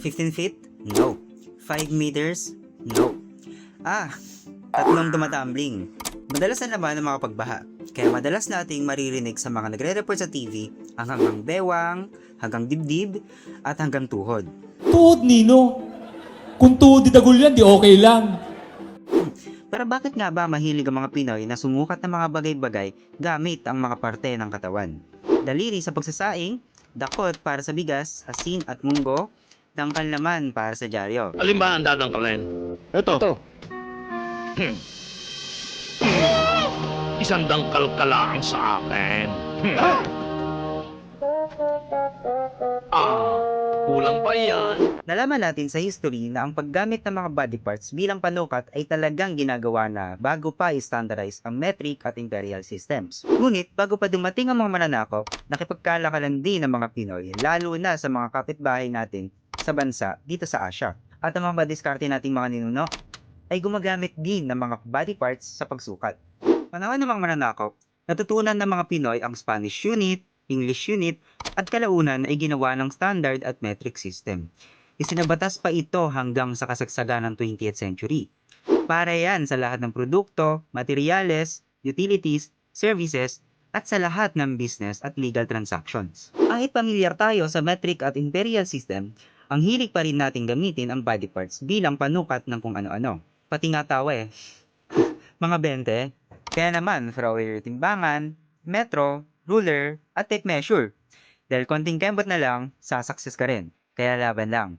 15 feet? No. 5 meters? No. Tatlong tumatumbling. Madalas na naman ang mga pagbaha. Kaya madalas nating maririnig sa mga nagre-report sa TV ang hanggang bewang, hanggang dibdib, at hanggang tuhod. Tuhod, Nino. Kung tuhod di dagol yan, di okay lang. Pero bakit nga ba mahilig ang mga Pinoy na sumukat ng mga bagay-bagay gamit ang mga parte ng katawan? Daliri sa pagsasaing, dakot para sa bigas, asin at munggo, dangkal naman para sa dyaryo. Alin ba ang dadangkalin? Ito. Isang dangkal ka lang sa akin. Kulang pa yan. Nalaman natin sa history na ang paggamit ng mga body parts bilang panukat ay talagang ginagawa na bago pa i-standardize ang metric at imperial systems. Ngunit bago pa dumating ang mga mananakop, nakipagkalakalan din ng mga Pinoy, lalo na sa mga kapitbahay natin sa bansa dito sa Asia. At ang mga madiskarte nating mga ninuno ay gumagamit din ng mga body parts sa pagsukat. Panahon ng mga mananakop, natutunan ng mga Pinoy ang Spanish unit, English unit, at kalaunan ay ginawa ng standard at metric system. Isinabatas pa ito hanggang sa kasagsagan ng 20th century. Para yan sa lahat ng produkto, materyales, utilities, services, at sa lahat ng business at legal transactions. Kahit pamilyar tayo sa metric at imperial system, ang hilig pa rin natin gamitin ang body parts bilang panukat ng kung ano-ano. Pati nga tawa eh. Mga 20, kaya naman throw away your timbangan, metro, ruler, at tape measure. Dahil konting kembot na lang, sasuccess ka rin. Kaya laban lang.